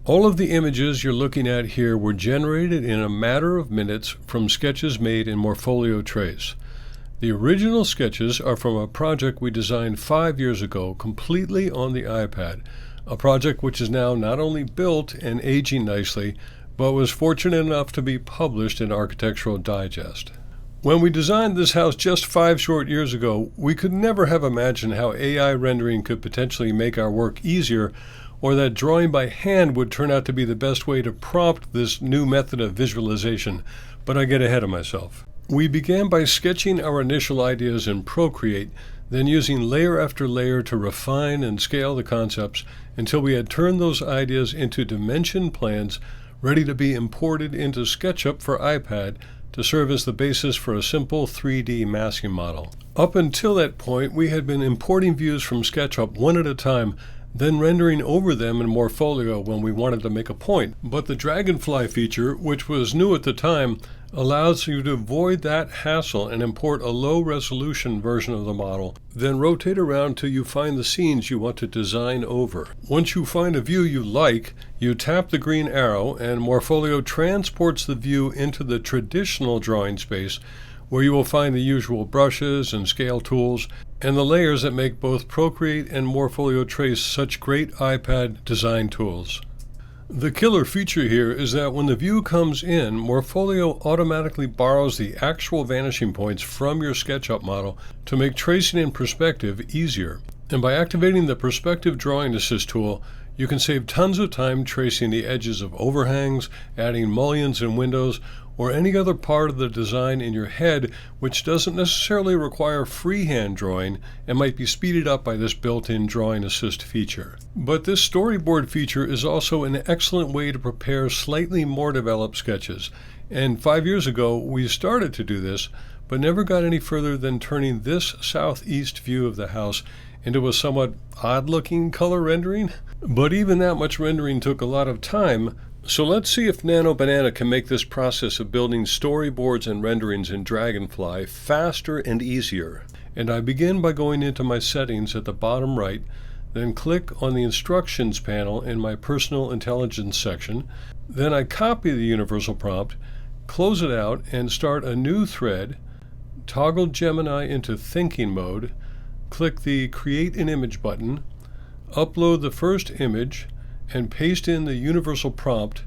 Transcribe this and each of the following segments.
All of the images you're looking at here were generated in a matter of minutes from sketches made in Morpholio Trace. The original sketches are from a project we designed 5 years ago completely on the iPad, a project which is now not only built and aging nicely, but was fortunate enough to be published in Architectural Digest. When we designed this house just 5 short years ago, we could never have imagined how AI rendering could potentially make our work easier, or that drawing by hand would turn out to be the best way to prompt this new method of visualization, but I get ahead of myself. We began by sketching our initial ideas in Procreate, then using layer after layer to refine and scale the concepts until we had turned those ideas into dimension plans ready to be imported into SketchUp for iPad to serve as the basis for a simple 3D masking model. Up until that point, we had been importing views from SketchUp one at a time, then rendering over them in Morpholio when we wanted to make a point. But the Dragonfly feature, which was new at the time, allows you to avoid that hassle and import a low-resolution version of the model, then rotate around till you find the scenes you want to design over. Once you find a view you like, you tap the green arrow and Morpholio transports the view into the traditional drawing space, where you will find the usual brushes and scale tools and the layers that make both Procreate and Morpholio Trace such great iPad design tools. The killer feature here is that when the view comes in, Morpholio automatically borrows the actual vanishing points from your SketchUp model to make tracing in perspective easier. And by activating the Perspective Drawing Assist tool, you can save tons of time tracing the edges of overhangs, adding mullions and windows, or any other part of the design in your head which doesn't necessarily require freehand drawing and might be speeded up by this built-in Drawing Assist feature. But this storyboard feature is also an excellent way to prepare slightly more developed sketches. And 5 years ago, we started to do this, but never got any further than turning this southeast view of the house into a somewhat odd-looking color rendering. But even that much rendering took a lot of time, so let's see if Nano Banana can make this process of building storyboards and renderings in Dragonfly faster and easier. And I begin by going into my settings at the bottom right, then click on the instructions panel in my personal intelligence section. Then I copy the universal prompt, close it out, and start a new thread, toggle Gemini into thinking mode, click the Create an Image button, upload the first image, and paste in the universal prompt,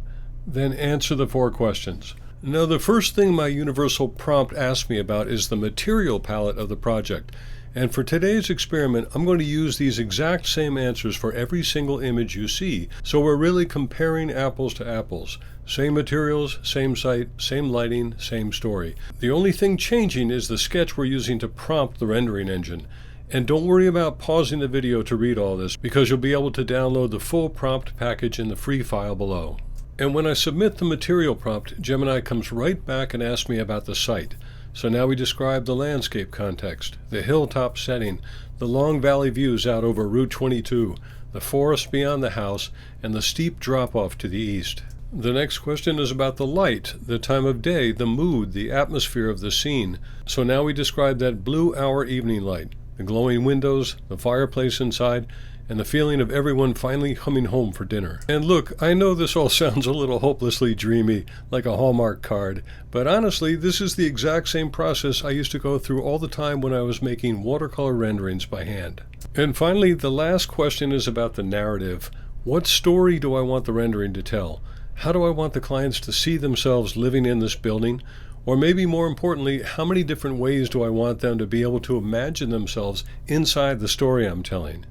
then answer the 4 questions. Now, the first thing my universal prompt asks me about is the material palette of the project. And for today's experiment, I'm going to use these exact same answers for every single image you see. So we're really comparing apples to apples. Same materials, same site, same lighting, same story. The only thing changing is the sketch we're using to prompt the rendering engine. And don't worry about pausing the video to read all this, because you'll be able to download the full prompt package in the free file below. And when I submit the material prompt, Gemini comes right back and asks me about the site. So now we describe the landscape context, the hilltop setting, the long valley views out over Route 22, the forest beyond the house, and the steep drop-off to the east. The next question is about the light, the time of day, the mood, the atmosphere of the scene. So now we describe that blue hour evening light, the glowing windows, the fireplace inside, and the feeling of everyone finally coming home for dinner. And look, I know this all sounds a little hopelessly dreamy, like a Hallmark card, but honestly, this is the exact same process I used to go through all the time when I was making watercolor renderings by hand. And finally, the last question is about the narrative. What story do I want the rendering to tell? How do I want the clients to see themselves living in this building? Or maybe more importantly, how many different ways do I want them to be able to imagine themselves inside the story I'm telling?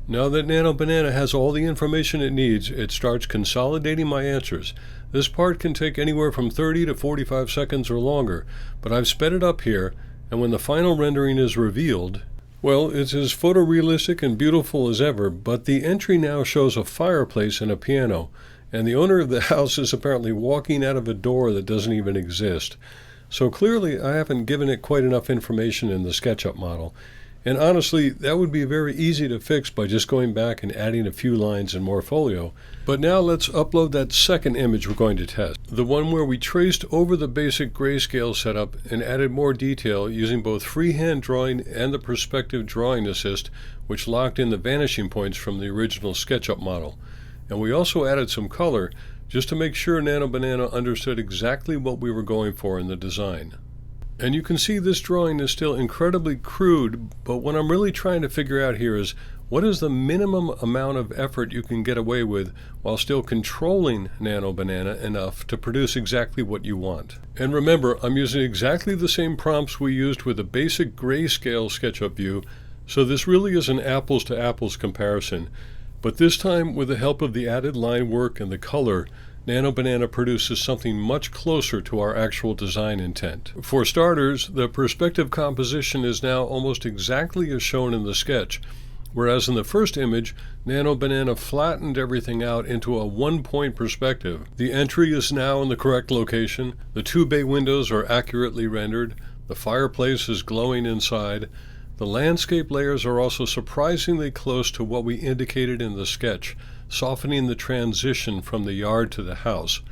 Now that Nano Banana has all the information it needs, it starts consolidating my answers. This part can take anywhere from 30 to 45 seconds or longer, but I've sped it up here, and when the final rendering is revealed, well, it's as photorealistic and beautiful as ever, but the entry now shows a fireplace and a piano, and the owner of the house is apparently walking out of a door that doesn't even exist. So clearly I haven't given it quite enough information in the SketchUp model. And honestly, that would be very easy to fix by just going back and adding a few lines in Morpholio. But now let's upload that second image we're going to test, the one where we traced over the basic grayscale setup and added more detail using both freehand drawing and the Perspective Drawing Assist, which locked in the vanishing points from the original SketchUp model. And we also added some color just to make sure Nano Banana understood exactly what we were going for in the design. And you can see this drawing is still incredibly crude, but what I'm really trying to figure out here is what is the minimum amount of effort you can get away with while still controlling Nano Banana enough to produce exactly what you want. And remember, I'm using exactly the same prompts we used with a basic grayscale SketchUp view, so this really is an apples to apples comparison. But this time, with the help of the added line work and the color, Nano Banana produces something much closer to our actual design intent. For starters, the perspective composition is now almost exactly as shown in the sketch, whereas in the first image, Nano Banana flattened everything out into a one-point perspective. The entry is now in the correct location, the 2 bay windows are accurately rendered, the fireplace is glowing inside, the landscape layers are also surprisingly close to what we indicated in the sketch, softening the transition from the yard to the house.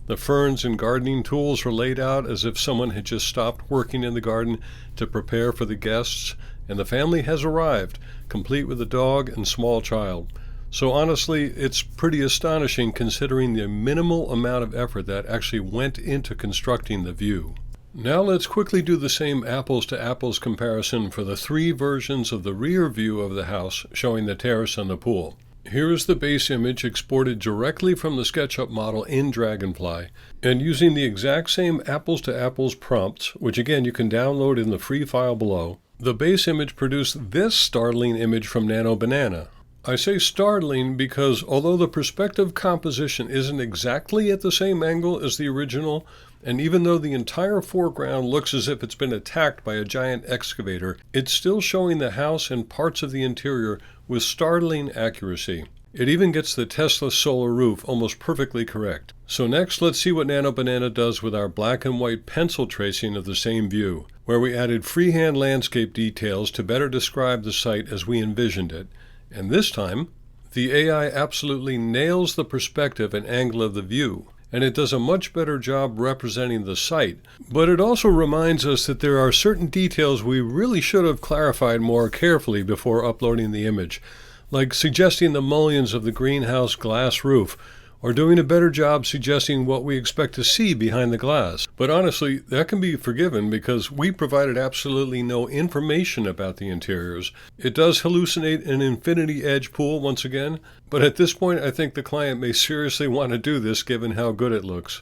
The ferns and gardening tools are laid out as if someone had just stopped working in the garden to prepare for the guests, and the family has arrived, complete with a dog and small child. So honestly, it's pretty astonishing considering the minimal amount of effort that actually went into constructing the view. Now let's quickly do the same apples to apples comparison for the 3 versions of the rear view of the house showing the terrace and the pool. Here is the base image exported directly from the SketchUp model in Dragonfly, and using the exact same apples to apples prompts, which again you can download in the free file below, the base image produced this startling image from Nano Banana. I say startling because although the perspective composition isn't exactly at the same angle as the original, and even though the entire foreground looks as if it's been attacked by a giant excavator, it's still showing the house and parts of the interior with startling accuracy. It even gets the Tesla solar roof almost perfectly correct. So next, let's see what Nano Banana does with our black and white pencil tracing of the same view, where we added freehand landscape details to better describe the site as we envisioned it. And this time, the AI absolutely nails the perspective and angle of the view, and it does a much better job representing the site. But it also reminds us that there are certain details we really should have clarified more carefully before uploading the image, like suggesting the mullions of the greenhouse glass roof, or doing a better job suggesting what we expect to see behind the glass. But honestly, that can be forgiven because we provided absolutely no information about the interiors. It does hallucinate an infinity edge pool once again, but at this point I think the client may seriously want to do this given how good it looks.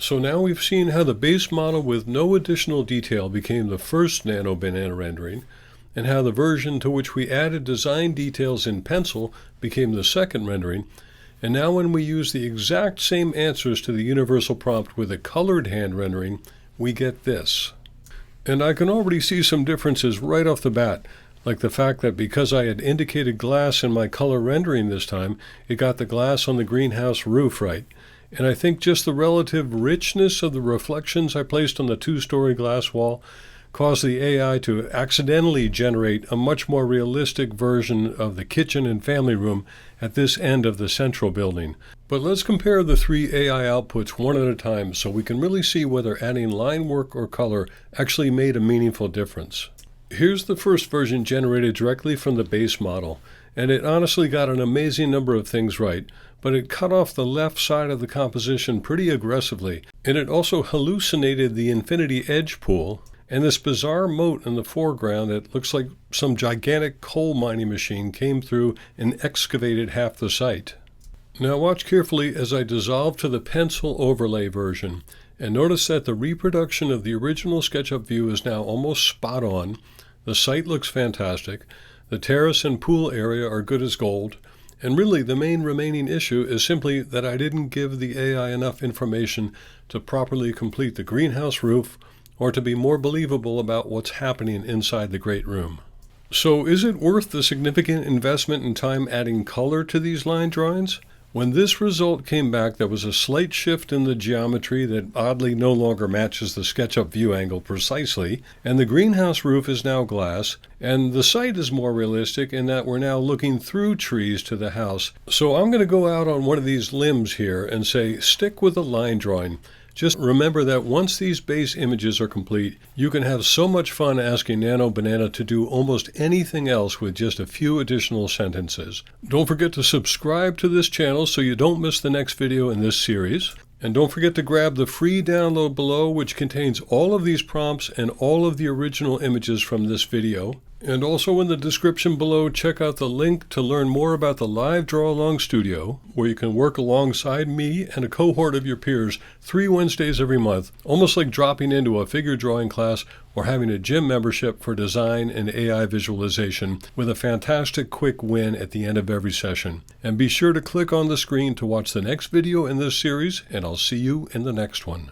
So now we've seen how the base model with no additional detail became the first Nano Banana rendering, and how the version to which we added design details in pencil became the second rendering. And now when we use the exact same answers to the universal prompt with a colored hand rendering, we get this. And I can already see some differences right off the bat, like the fact that because I had indicated glass in my color rendering this time, it got the glass on the greenhouse roof right. And I think just the relative richness of the reflections I placed on the 2-story glass wall caused the AI to accidentally generate a much more realistic version of the kitchen and family room at this end of the central building. But let's compare the 3 AI outputs one at a time so we can really see whether adding line work or color actually made a meaningful difference. Here's the first version generated directly from the base model, and it honestly got an amazing number of things right, but it cut off the left side of the composition pretty aggressively, and it also hallucinated the infinity edge pool, and this bizarre moat in the foreground that looks like some gigantic coal mining machine came through and excavated half the site. Now watch carefully as I dissolve to the pencil overlay version, and notice that the reproduction of the original SketchUp view is now almost spot on. The site looks fantastic, the terrace and pool area are good as gold, and really the main remaining issue is simply that I didn't give the AI enough information to properly complete the greenhouse roof, or to be more believable about what's happening inside the great room. So is it worth the significant investment in time adding color to these line drawings? When this result came back, there was a slight shift in the geometry that oddly no longer matches the SketchUp view angle precisely, and the greenhouse roof is now glass, and the site is more realistic in that we're now looking through trees to the house. So I'm going to go out on one of these limbs here and say stick with the line drawing. Just remember that once these base images are complete, you can have so much fun asking Nano Banana to do almost anything else with just a few additional sentences. Don't forget to subscribe to this channel so you don't miss the next video in this series. And don't forget to grab the free download below, which contains all of these prompts and all of the original images from this video. And also in the description below, check out the link to learn more about the Live Draw Along Studio, where you can work alongside me and a cohort of your peers 3 Wednesdays every month, almost like dropping into a figure drawing class or having a gym membership for design and AI visualization, with a fantastic quick win at the end of every session. And be sure to click on the screen to watch the next video in this series, and I'll see you in the next one.